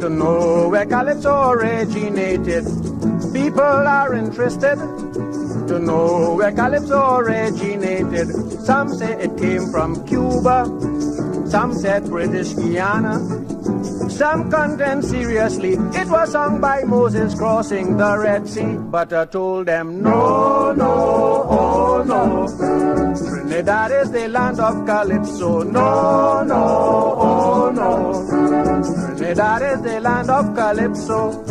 to know where Calypso originated. People are interested to know where Calypso originated. Some say it came from Cuba, some said British Guiana. Some contend seriously it was sung by Moses crossing the Red Sea. But I told them no, no, oh no, Trinidad is the land of Calypso. No, no, oh no, Trinidad is the land of Calypso.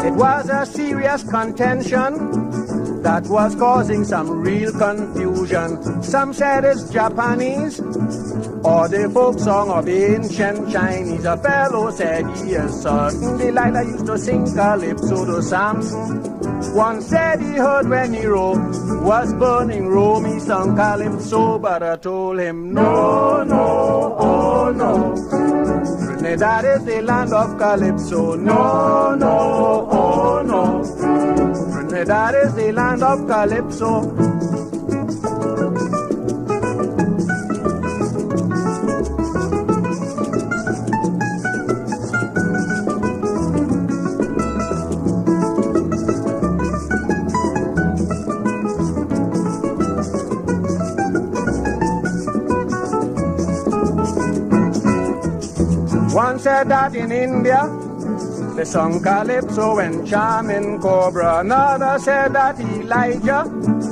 It was a serious contention that was causing some real confusion. Some said it's Japanese or the folk song of ancient Chinese. A fellow said he is certain Delilah used to sing Calypso to Samson. One said he heard when Nero was burning Rome, he sung Calypso, but I told him no, no, oh no, Trinidad is the land of Calypso. No, no, oh no, Trinidad is the land of Calypso. One said that in India they sung Calypso when charming Cobra. Another said that Elijah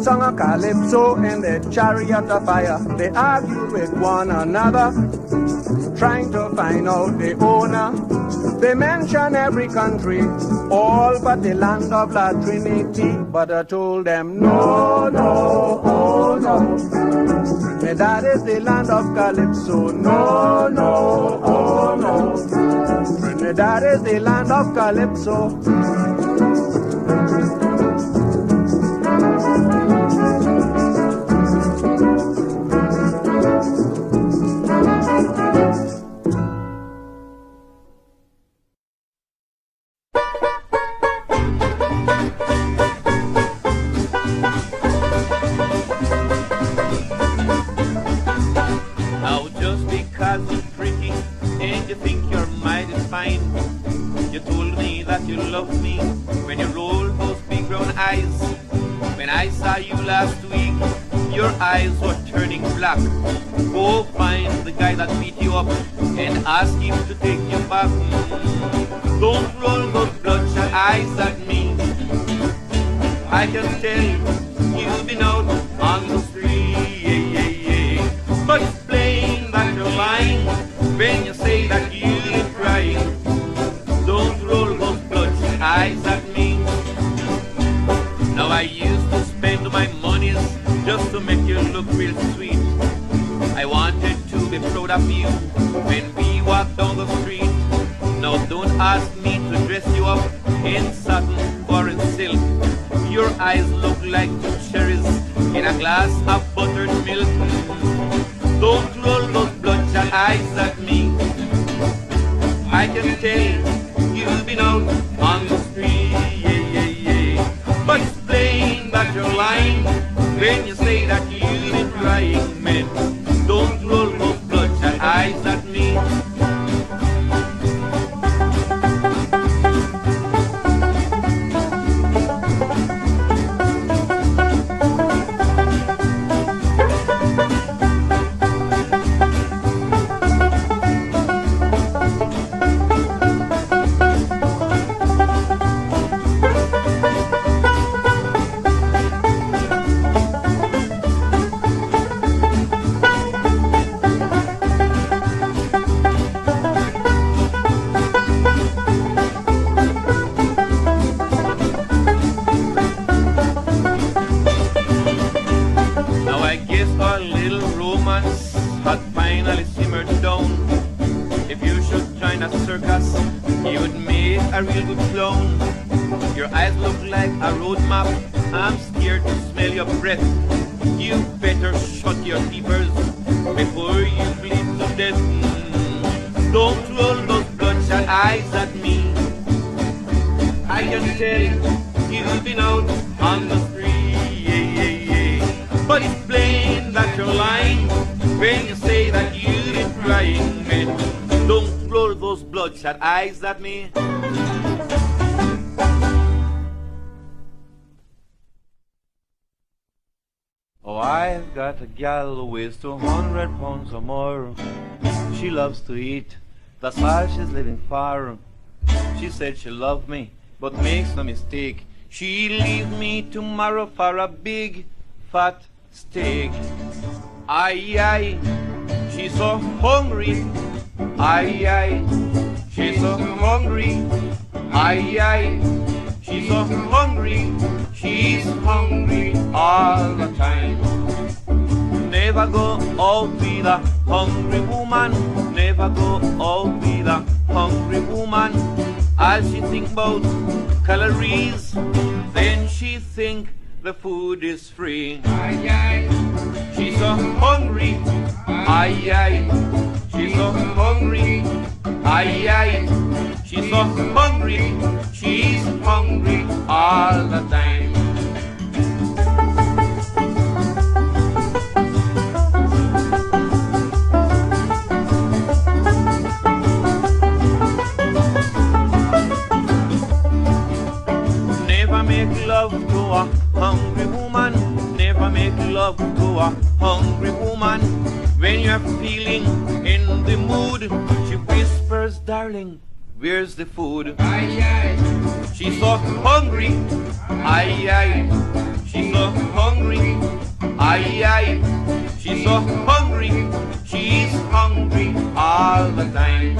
sung a Calypso in the chariot of fire. They argued with one another, trying to find out the owner. They mention every country, all but the land of La Trinity. But I told them no, no, oh no, Trinidad is the land of Calypso. No, no, oh no, Trinidad is the land of Calypso. Go find the guy that beat you up and ask him to take you back. Don't roll those bloodshot eyes at me. I can tell you've been out on the street, but it's plain that you're lying when you say that you're crying. Don't roll those bloodshot eyes at me. Now I used to spend my monies just to make you look real sweet. I wanted to be proud of you when we walk down the street. Now don't ask me to dress you up in satin or in silk. Your eyes look like two cherries in a glass of buttered milk. Don't roll those bloodshot eyes at me. I can tell you've been out on the street, but it's plain that you're lying when you say that you've been crying, man. Don't roll those bloodshot eyes at me. A real good clown. Your eyes look like a road map. I'm scared to smell your breath. You better shut your peepers before you bleed to death. Don't roll those bloodshot eyes at me. I can tell you've been out on the street. But it's plain that you're lying when you say that you've been crying, man. Don't roll those bloodshot eyes at me. Oh, I've got a gal who weighs 200 pounds or more. She loves to eat, that's why she's living far. She said she loved me, but makes no mistake. She'll leave me tomorrow for a big, fat steak. Aye, aye, she's so hungry. Aye, aye, she's so hungry. Aye, aye, she's so hungry. She's hungry all the time. Never go out with a hungry woman. Never go out with a hungry woman. All she think about calories, then she think the food is free. Aye, aye, she's so hungry. Aye, aye, she's so hungry. Aye, aye, she's so hungry. She's hungry all the time. Never make love to a hungry woman. Never make love to a hungry woman. When you're feeling in the mood, she whispers, darling, where's the food? Aye, aye, she's so hungry. Aye, aye, she's so hungry. Aye, aye, she's so hungry. She's hungry all the time.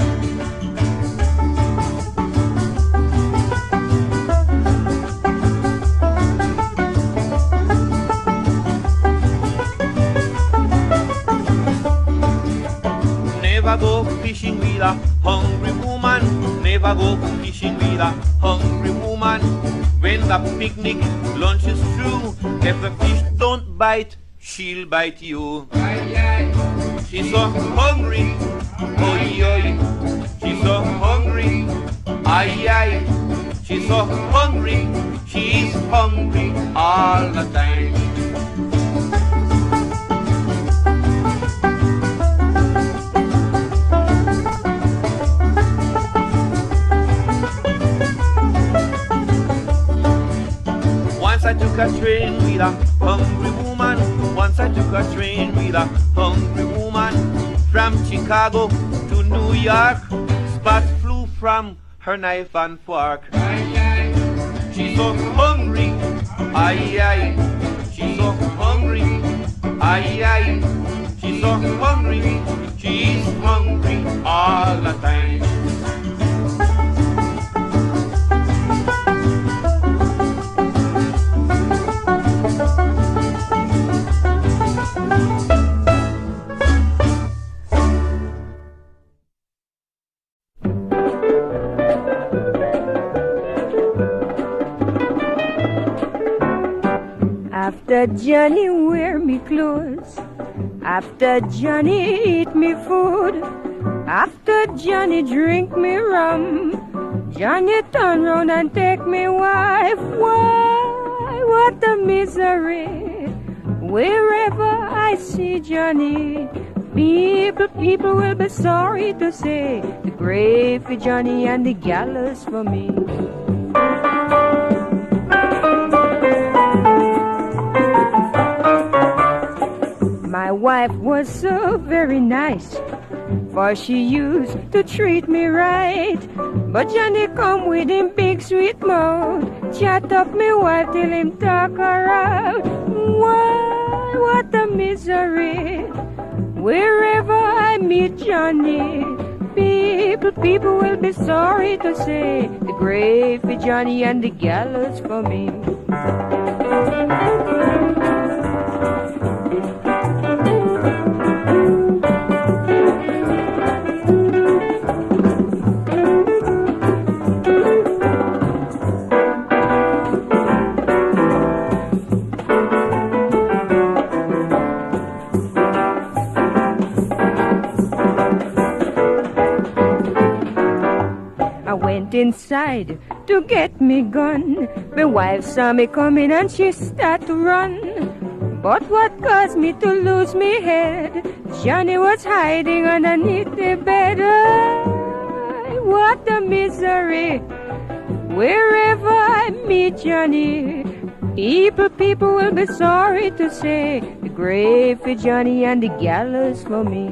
Never go fishing with a hungry woman. Never go fishing with a hungry woman. When the picnic lunch is through, if the fish don't bite, she'll bite you. Aye, aye, she's so hungry. Oi, oi, she's so hungry. Aye, aye, she's so hungry. She's hungry all the time. Once I took a train with a hungry woman. Once I took a train with a hungry woman. From Chicago to New York, spots flew from her knife and fork. Aye, aye, she's so hungry. Aye, aye, she's so hungry. Aye, aye, she's so hungry. She's hungry all the time. After Johnny wear me clothes, after Johnny eat me food, after Johnny drink me rum, Johnny turn round and take me wife. Why, what a misery. Wherever I see Johnny, people will be sorry to say the grave for Johnny and the gallows for me. My wife was so very nice, for she used to treat me right. But Johnny come with him big sweet mouth, chat up me wife till him talk her out. Why, what a misery. Wherever I meet Johnny, people will be sorry to say the grave for Johnny and the gallows for me. inside to get me gun. My wife saw me coming and she start to run. But what caused me to lose me head? Johnny was hiding underneath the bed. Ay, what a misery. Wherever I meet Johnny, people will be sorry to say the grave for Johnny and the gallows for me.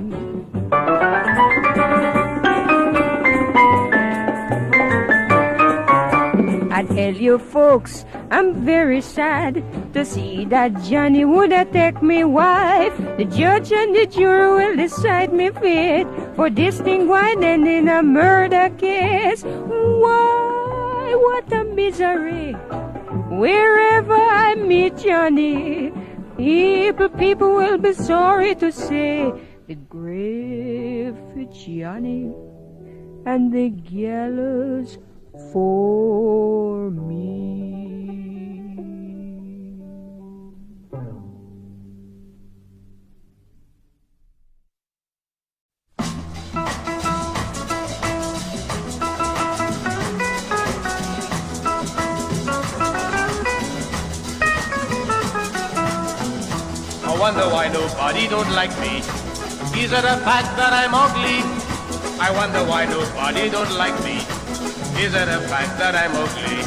I tell you folks, I'm very sad to see that Johnny would take me wife. The judge and the jury will decide me fate for this thing wide and in a murder case. Why, what a misery. Wherever I meet Johnny, people will be sorry to say the grave for Johnny and the gallows for me. I wonder why nobody don't like me. Is it a fact that I'm ugly? I wonder why nobody don't like me. Is it a fact that I'm ugly?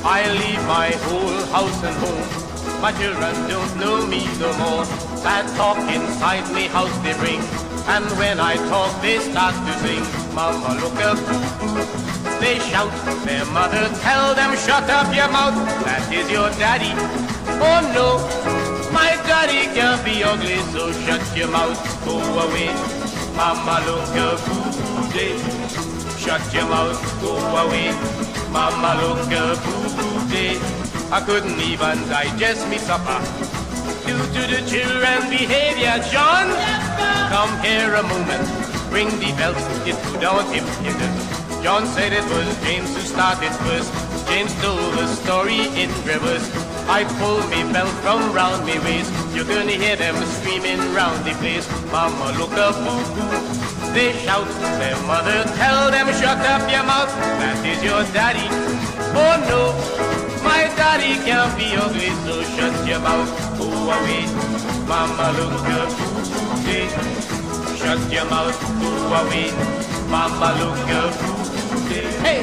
I leave my whole house and home. My children don't know me no more. Bad talk inside me house they bring. And when I talk they start to sing. Mama look up, they shout. Their mother tell them shut up your mouth. That is your daddy. Oh no, my daddy can't be ugly, so shut your mouth, go away. Mama look up, shut your mouth, go away. Mama look boo-boo-day. I couldn't even digest me supper due to the children's behavior. John, come here a moment. Bring the belts, get down him. John said it was James who started first. James told the story in reverse. I pulled me belt from round me waist. You're gonna hear them screaming round the place. Mama look up, boo-boo. They shout, their mother tell them shut up your mouth. That is your daddy. Oh no, my daddy can't be ugly, so shut your mouth, go away. Mama look up, boo-boo-day. Shut your mouth, go away. Mama look up, boo-boo-day. Hey!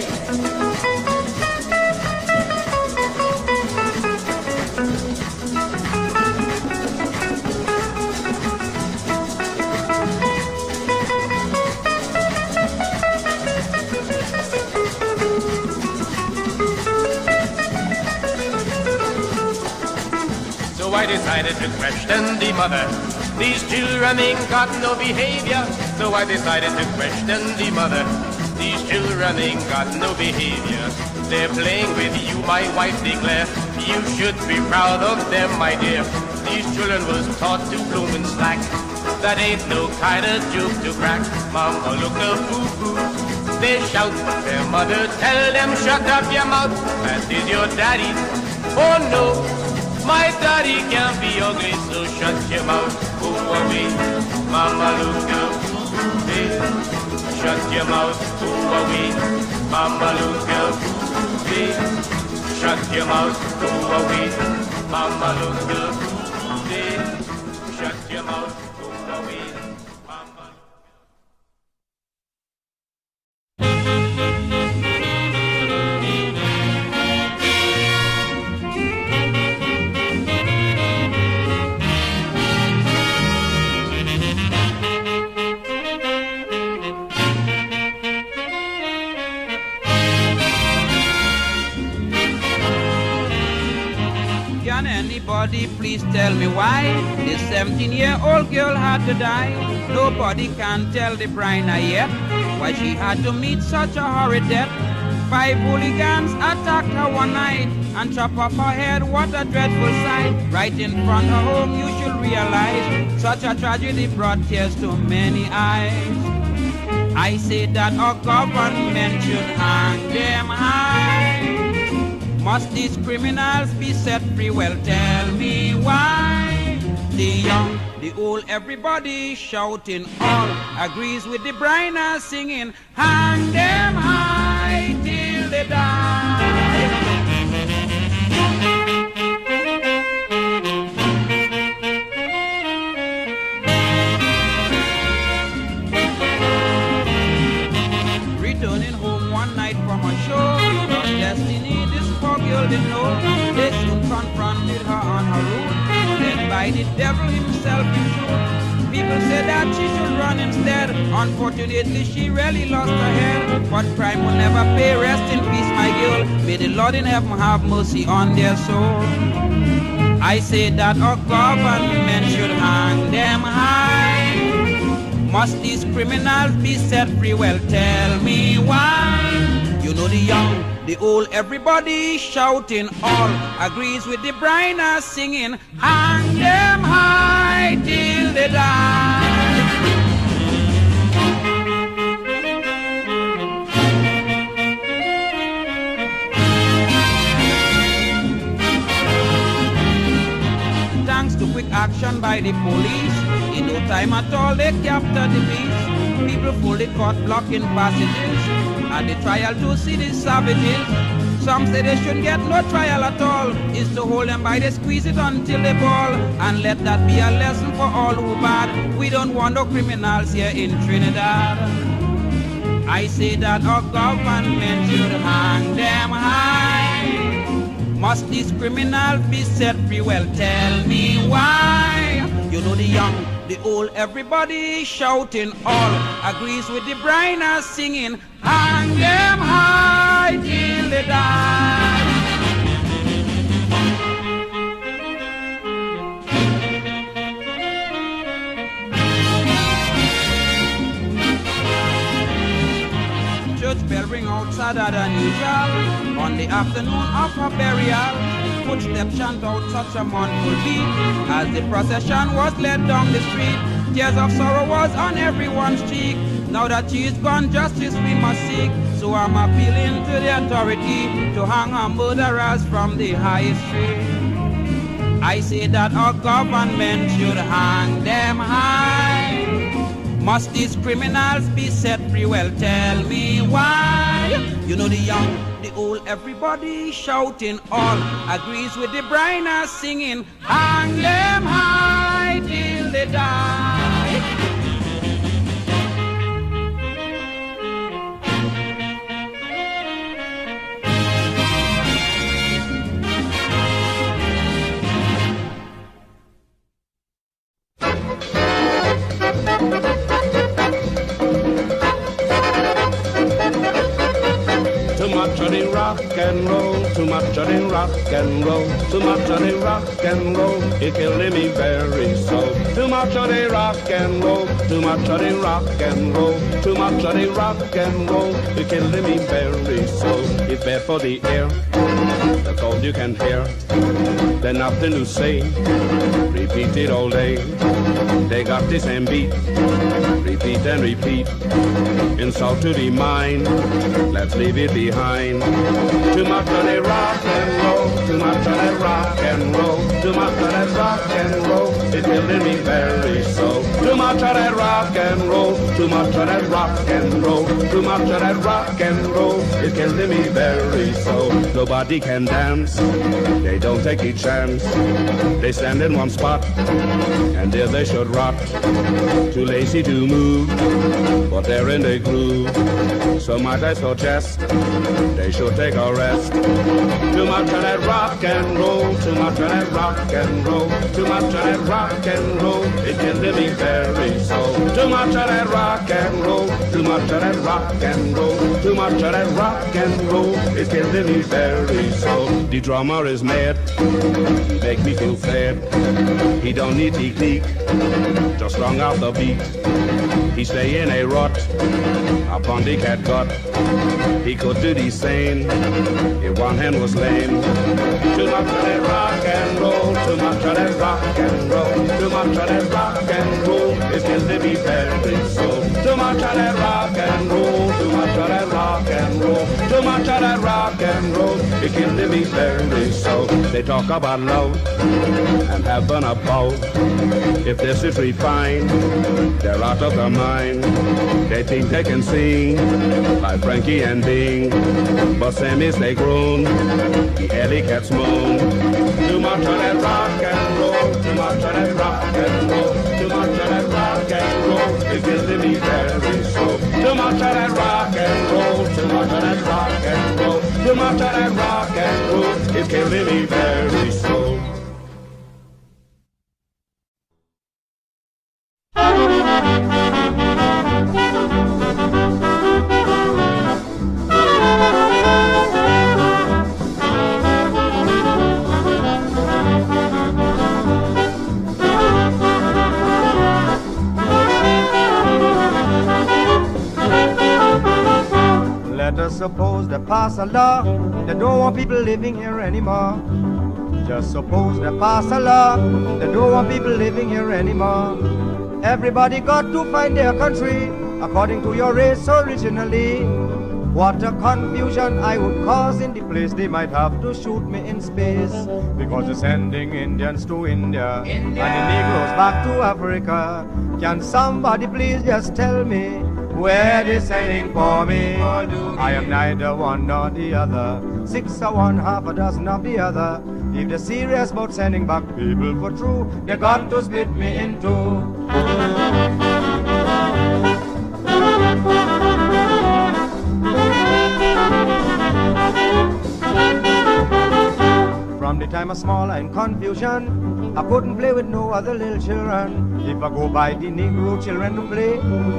I decided to question the mother. These children ain't got no behavior. So I decided to question the mother. These children ain't got no behavior. They're playing with you, my wife declare. You should be proud of them, my dear. These children was taught to bloom and slack. That ain't no kind of joke to crack. Mama look a boo-boo. They shout, their mother tell them shut up your mouth. That is your daddy. Oh no, my daddy can't be ugly, so shut your mouth, go away. Mama look up, hey. Shut your mouth, go away. Mama look up, hey. Shut your mouth, go away. Mama look up, hey. Shut your mouth, go away. Mama. Can anybody please tell me why this 17-year-old girl had to die? Nobody can tell the Brynner yet why she had to meet such a horrid death. 5 hooligans attacked her one night and chopped off her head. What a dreadful sight. Right in front of home you should realize such a tragedy brought tears to many eyes. I say that our government should hang them high. Must these criminals be set free? Well, tell me why. The young, the old, everybody shouting, all agrees with the Brynner singing, hang them high till they die. Returning home one night from a show, her destiny this poor girl didn't know. They soon confronted her on her road, led by the devil himself in truth. People said that she should run instead. Unfortunately, she really lost her head. But crime will never pay. Rest in peace, my girl. May the Lord in heaven have mercy on their soul. I say that our government should hang them high. Must these criminals be set free? Well, tell me why. You know the young, the old, everybody shouting, all agrees with the Brynner singing, hang them high till they die. Thanks to quick action by the police, in no time at all they captured the beast. People fully caught blocking passages at the trial to see the savages. Some say they shouldn't get no trial at all. Is to hold them by the squeeze it until they fall. And let that be a lesson for all who bad. We don't want no criminals here in Trinidad. I say that our government should hang them high. Must these criminals be set free? Well, tell me why. You know the young, the old, everybody shouting, all agrees with the Brynner singing, hang them high till they die. Church bell ring out sadder than usual on the afternoon of her burial. Footsteps chant out such a mournful beat as the procession was led down the street. Tears of sorrow was on everyone's cheek. Now that she is gone, justice we must seek. So I'm appealing to the authority to hang our murderers from the highest tree. I say that our government should hang them high. Must these criminals be set free? Well, tell me why. You know the young, the old, everybody shouting, all agrees with the Brynner singing, hang them high till they die. Rock and roll, too much of the rock and roll, too much of the rock and roll, it killing me very so. Too much of the rock and roll, too much of the rock and roll, too much of the rock and roll, it killing me very so. It's bad for the air, that's all you can hear. Then nothing to say, repeat it all day. They got the same beat, repeat and repeat. Insult to the mind, let's leave it behind. Too much of the rock and roll, too much of that rock and roll, too much of that rock and roll, it's killing me very so. Too much of that rock and roll, too much of that rock and roll, too much of that rock and roll, it's killing me very so. Nobody can dance, they don't take a chance. They stand in one spot, and there they should rot. Too lazy to move, but they're in the groove. So might I suggest they should take a rest. Too much of that rock and roll, too much of that rock and roll, too much of that rock and roll, it can live me very so. Too much of that rock and roll, too much of that rock and roll, too much of that rock and roll, it can live me very so. The drummer is mad, he make me feel sad. He don't need technique, just strung out the beat. He stay in a rut, upon the cat gut. He could do the same if one hand was lame. Too much of that rock and roll, too much of that rock and roll, too much of that rock and roll, it's killing me very so. Too much of that rock and roll, too much of that rock and roll, too much of that rock and roll, it's killing me very so. They talk about love and having a ball. If this is refined, they're out of their mind. They think they can sing like Frankie and Bing, but Sammy's they groan, the alley cats moan. Too much of that rock and roll, too much of that rock and roll, too much of that rock and roll. It's killing me very slow. Too much of that rock and roll, too much of that rock and roll, too much of that rock and roll. It's killing me very slow. Let us suppose they pass a law, they don't want people living here anymore. Just suppose they pass a law, they don't want people living here anymore. Everybody got to find their country according to your race originally. What a confusion I would cause in the place. They might have to shoot me in space, because they're sending Indians to India, and the Negroes back to Africa. Can somebody please just tell me where they're sending for me? I am neither one nor the other, 6 of one, half a dozen of the other. If they're serious about sending back people for true, they got to split me in two. From the time of small and confusion, I couldn't play with no other little children. If I go by the Negro children to play,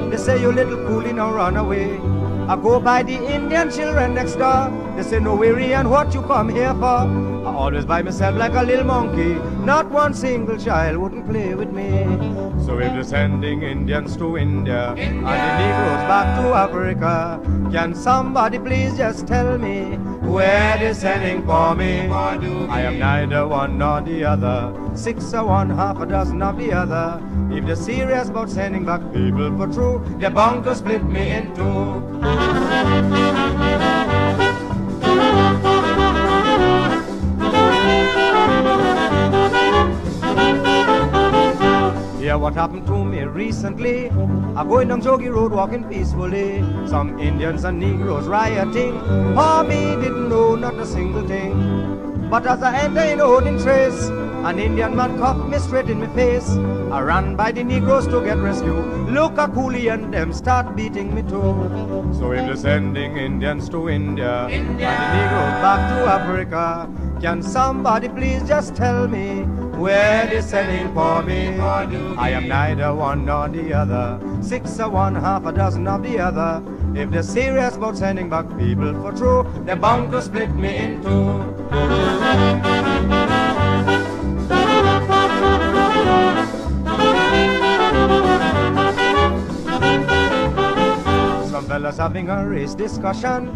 they say you little coolie now run away. I go by the Indian children next door, they say no weary and what you come here for. I always by myself like a little monkey, not one single child wouldn't play with me. So if they're sending Indians to India, and the Negroes back to Africa, can somebody please just tell me where they're sending for me? I am neither one nor the other, 6 of one, half a dozen of the other. If they're serious about sending back people for true, they're bound to split me in two. Yeah, what happened to me recently? I'm going down Jogi Road walking peacefully. Some Indians and Negroes rioting. For me didn't know not a single thing. But as I enter in Odin Trace, an Indian man cuffed me straight in my face. I ran by the Negroes to get rescue. Look a coolie and them start beating me too. So if they're sending Indians to India, and the Negroes back to Africa, can somebody please just tell me where they're sending for me? I am neither one nor the other, 6 of one, half a dozen of the other. If they're serious about sending back people for true, they're bound to split me in two. Some fellas having a race discussion,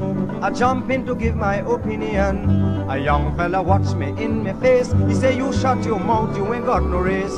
I jump in to give my opinion. A young fella watched me in my face. He say, you shut your mouth, you ain't got no race.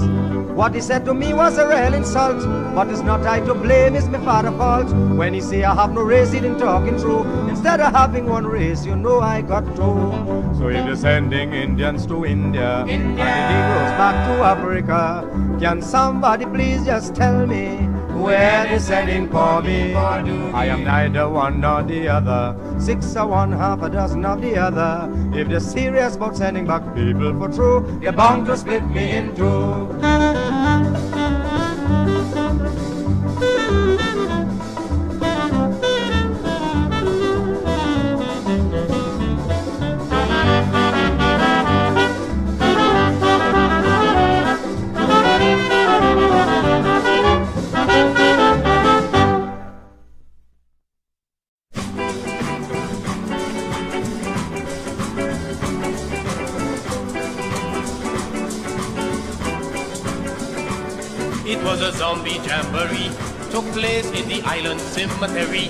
What he said to me was a real insult, but it's not I to blame, it's my father's fault. When he say I have no race, he didn't talking true. Instead of having one race, you know I got two. So if they're sending Indians to India, and the Negroes back to Africa, can somebody please just tell me where they're sending for me? I am neither one nor the other, 6 of one, half a dozen of the other. If they're serious about sending back people for true, they're bound to split me in two. It was a zombie jamboree, took place in the island cemetery.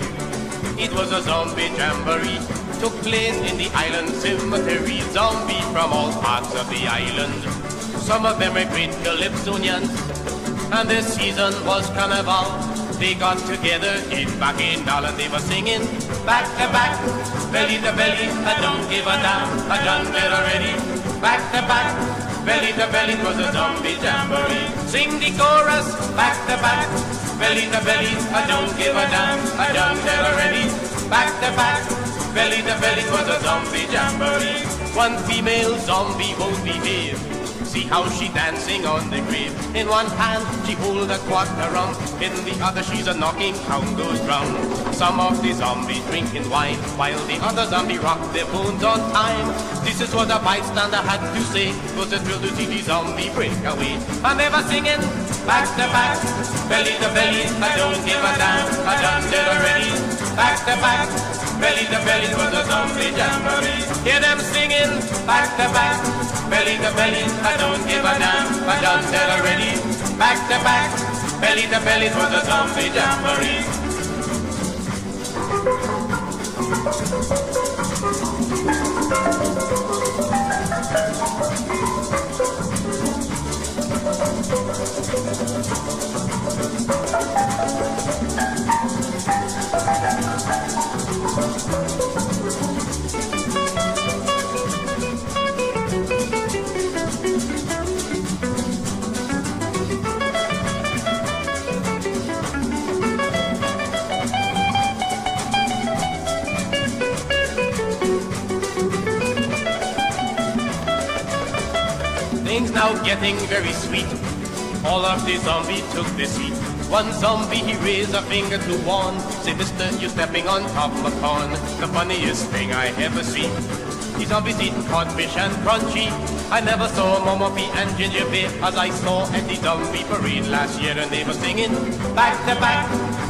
It was a zombie jamboree, took place in the island cemetery. Zombies from all parts of the island, some of them were great Calypsonians, and their season was carnival. They got together in Bacchanal and they were singing back to back, belly to belly, I don't give a damn, I done better already. Back to back, belly to belly, 'twas a zombie jamboree. Sing the chorus, back to back, belly to belly, I don't give a damn, I done that already. Back to back, belly to belly, 'twas a zombie jamboree. One female zombie won't behave. See how she dancing on the grave. In one hand she hold a quarter rum, in the other she's a knocking Congo's drum. Some of the zombies drinking wine, while the other zombie rock their bones on time. This is what a bystander had to say, was a thrill to see the zombie break away. And they were singing back to back, belly to belly, I don't give a damn, I done it already. Back to back, belly to belly, was a zombie jamboree. Hear them singing back to back, belly to belly, I don't give a damn, I done that already. Back to back, belly to belly, it was a zombie jamboree. Things now getting very sweet. All of the zombies took the seat. One zombie, he raised a finger to warn, say, mister, you stepping on top of a corn. The funniest thing I ever seen. The zombies eating codfish and crunchy. I never saw Momopi and Ginger Beer as I saw at the zombie parade last year, and they were singing back to back,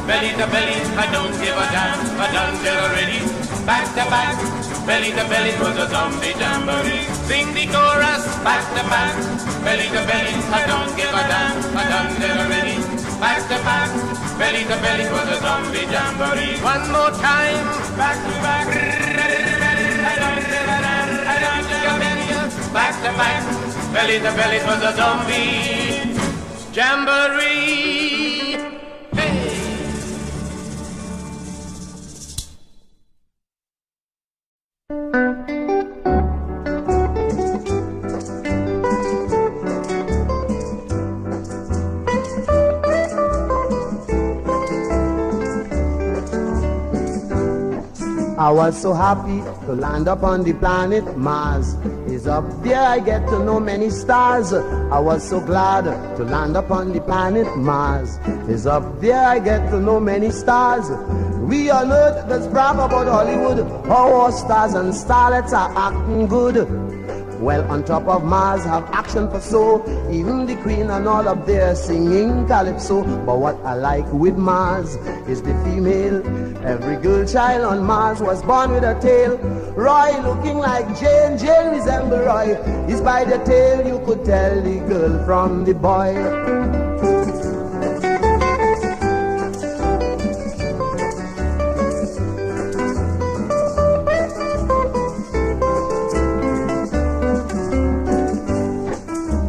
belly to belly, I don't give a damn, I done it already. Back to back, belly to belly, 'twas a zombie jamboree. Sing the chorus, back to back, belly to belly, I don't give a damn, I done it already. Back to back, belly to belly, 'twas a zombie jamboree. One more time, back to back, I don't give a damn, I done it already. Back to back, belly to belly, 'twas a zombie jamboree. Hey! I was so happy to land up on the planet Mars. Is up there I get to know many stars. I was so glad to land up on the planet Mars. Is up there I get to know many stars. We on Earth just brag about Hollywood, how our stars and starlets are acting good. Well, on top of Mars have action for so, even the Queen and all up there singing Calypso. But what I like with Mars is the female. Every girl child on Mars was born with a tail. Roy looking like Jane, Jane resemble Roy. It's by the tail you could tell the girl from the boy.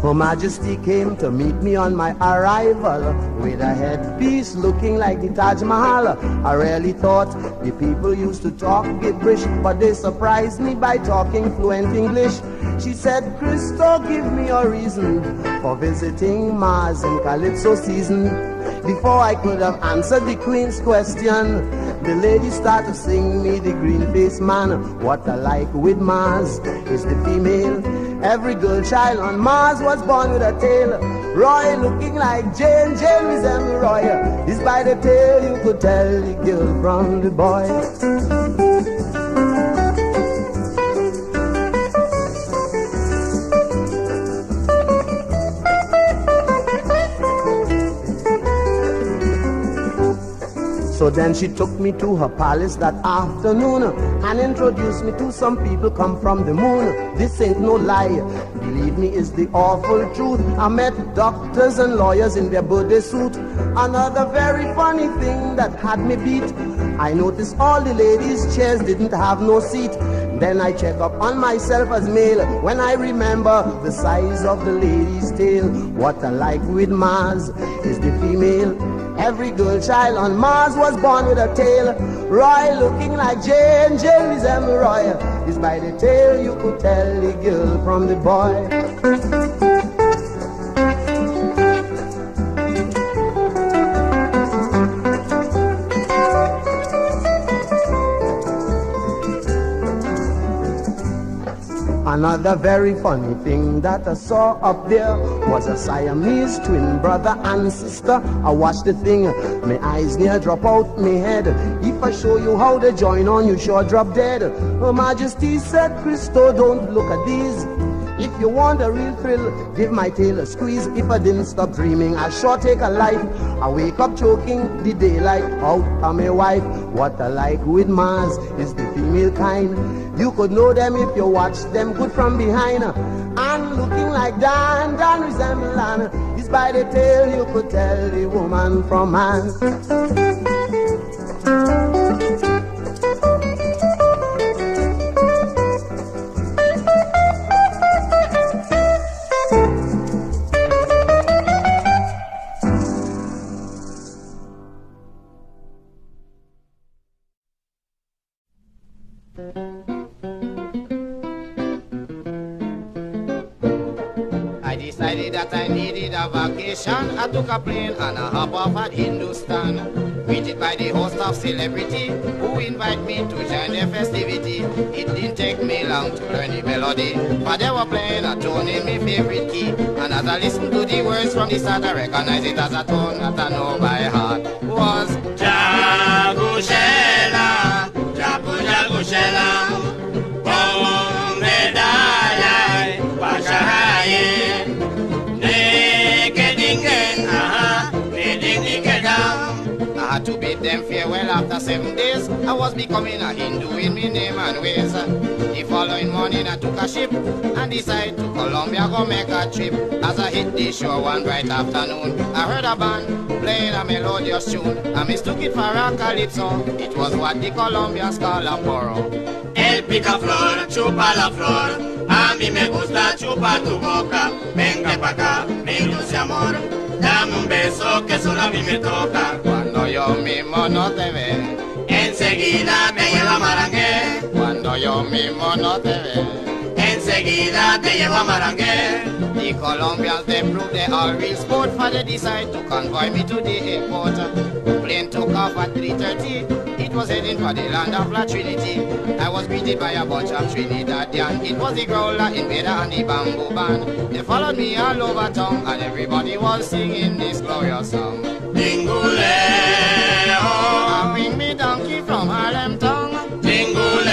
Her Majesty came to meet me on my arrival with a headpiece looking like the Taj Mahal. I really thought the people used to talk gibberish, but they surprised me by talking fluent English. She said, Christo, give me a reason for visiting Mars in Calypso season. Before I could have answered the Queen's question, the lady started to sing me the green-faced man. What I like with Mars is the female. Every girl child on Mars was born with a tail. Roy looking like Jane, Jane resemble Roy. It's by the tail you could tell the girl from the boy. So then she took me to her palace that afternoon and introduced me to some people come from the moon. This ain't no lie, believe me, it's the awful truth. I met doctors and lawyers in their birthday suit. Another very funny thing that had me beat, I noticed all the ladies' chairs didn't have no seat. Then I check up on myself as male when I remember the size of the lady's tail. What I like with Mars is the female. Every girl child on Mars was born with a tail. Roy looking like Jane, Jane resemble Roy. It's by the tail you could tell the girl from the boy. Another very funny thing that I saw up there was a Siamese twin brother and sister. I watched the thing, my eyes near drop out my head. If I show you how they join on, you sure drop dead. Her Majesty said, Christo, don't look at these. If you want a real thrill, give my tail a squeeze. If I didn't stop dreaming, I'll sure take a life. I wake up choking the daylight out of my wife. What I like with Mars is the female kind. You could know them if you watch them good from behind. And looking like Dan resemble Anna. It's by the tail you could tell the woman from man. I decided that I needed a vacation. I took a plane and I hop off at Hindustan. Greeted by the host of celebrity who invite me to join their festivity. It didn't take me long to learn the melody, but they were playing a tune in my favorite key. And as I listened to the words from the start, I recognized it as a tune that I know by heart. Was Jagushela, Jagushela, Bong Medalai, Pashahaye, Nekedingen, Nekedingen down. I had to bid them farewell after 7 days. I was becoming a Hindu in my name and ways. The following morning I took a ship and decided to Colombia go make a trip. As I hit the shore one bright afternoon, I heard a band playing a melodious tune. I mistook it for a Calypso. It was what the Colombians call a porro. Él pica flor, chupa la flor. A mí me gusta chupar tu boca. Venga pa' acá, mi dulce amor. Dame un beso que solo a mí me toca. Cuando yo mismo no te ve, enseguida te llevo a Marangué. Cuando yo mismo no te ve, enseguida te llevo a Marangué. The Colombians, they prove they are real sport, for they decide to convoy me to the airport. Plane took off at 3:30. It was heading for the land of La Trinity. I was greeted by a bunch of Trinidadian. It was the growler, invader, and the bamboo band. They followed me all over town, and everybody was singing this glorious song. Dinguleo, bring me donkey from Harlem town. Dinguleo,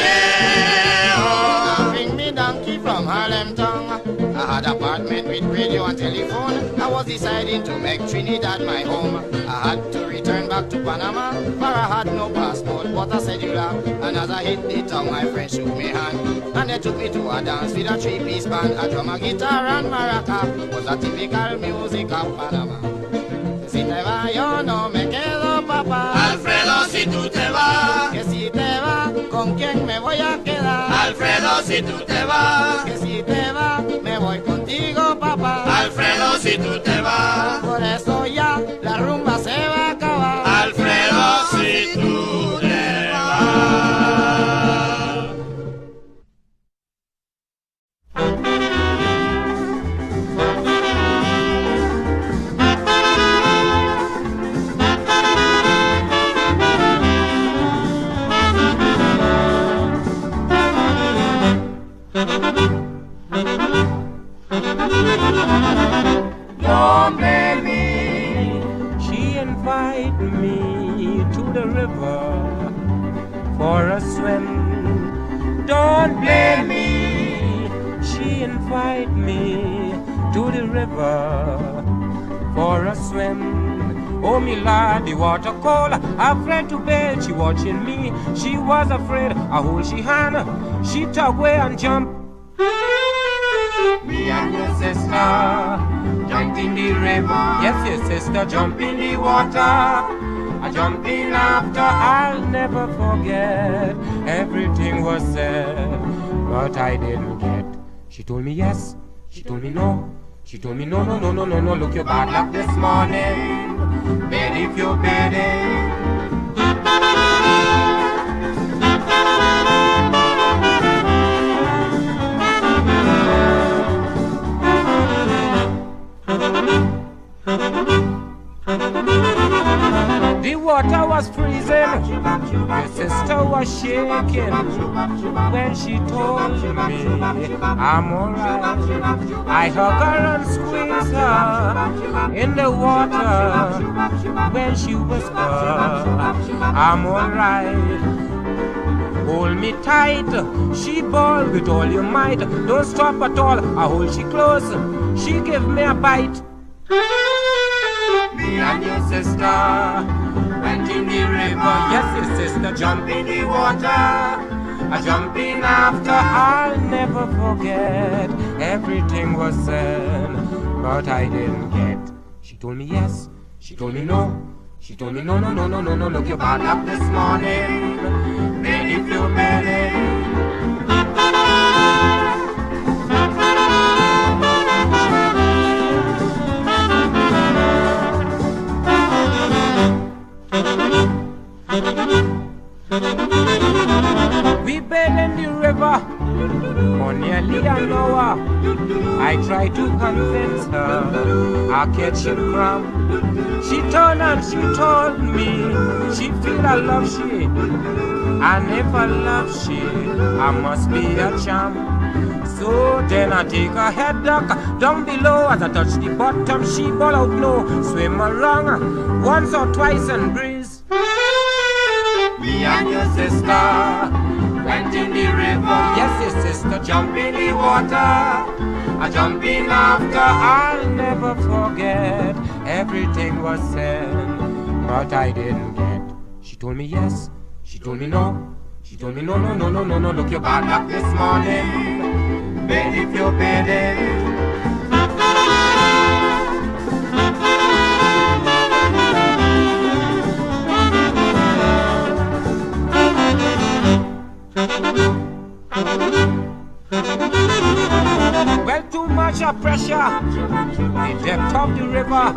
bring me donkey from Harlem town. I had apartment with radio and telephone. I was deciding to make Trinidad my home. I had to return back to Panama, for I had no passport but a cedula. And as I hit the town, my friends shook me hand, and they took me to a dance with a three-piece band. A drum, a guitar and maraca was a typical music of Panama. Si te vas, yo no me quedo, papá. Alfredo, si tú te vas. Que si te vas, ¿con quién me voy a quedar? Alfredo, si tú te vas. Que si te vas, me voy contigo, papá. Alfredo, si tú te vas. Por eso ya la rumba se va a acabar. Alfredo, si tú te vas. Don't blame me. She invited me to the river for a swim. Don't blame me. She invited me to the river for a swim. Oh, me lad, the water cold. Afraid to bathe, she watching me. She was afraid. I hold she hand. She tug away and jump. Me and your sister jumped in the river. Yes, your sister jumped in the water. I jumped in after. I'll never forget. Everything was said, but I didn't get. She told me yes. She told me no. She told me no, no, no, no, no, no. Look, your bad luck this morning. Bed if you're bedding. water was freezing. Your sister was shaking when she told me I'm alright. I hug her and squeeze her in the water when she whispered I'm alright. Hold me tight, she bawled with all your might. Don't stop at all, I hold she close, she give me a bite. Me and your sister went in the river. Yes, your sister jump in the water. I jump in after. I'll never forget. Everything was said, but I didn't get. She told me yes, she told me no. She told me no, no, no, no, no, no. Look, you're bad up this morning. Ready if you're ready. We bathed in the river for nearly an hour. I tried to convince her I'll catch a crumb. She turned and she told me she feel I love she, and if I love she, I must be a champ. So then I take a head duck down below. As I touch the bottom, she ball out low. Swim along once or twice and breeze. Me and your sister went in the river. Yes, your sister jump in the water. I jump in after. I'll never forget. Everything was said, but I didn't get. She told me yes, she told me no. She told me no, no, no, no, no, no. Look, you're bad luck this morning. Bed if you're bedding. Well, too much of pressure. The depth of the river,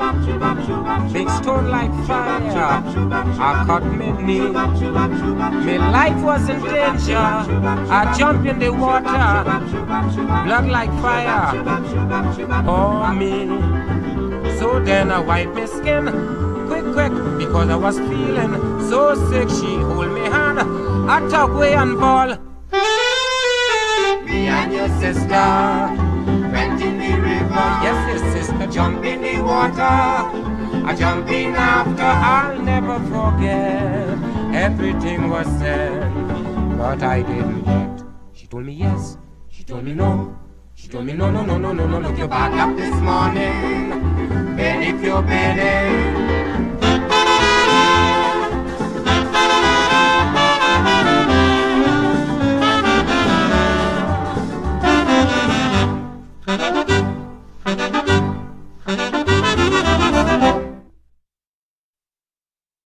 big stone like fire. I cut me knee. My life was in danger. I jumped in the water, blood like fire. Oh me. So then I wiped my skin, quick, quick, because I was feeling so sick. She hold me hand, I talk way and ball. Me and your sister went in the river. Yes, your sister jump in the water. I jump in after. I'll never forget. Everything was said, but I didn't get. She told me yes, she told me no. She told me no, no, no, no, no, no. Look, you're back up this morning. Bed if you're bedding.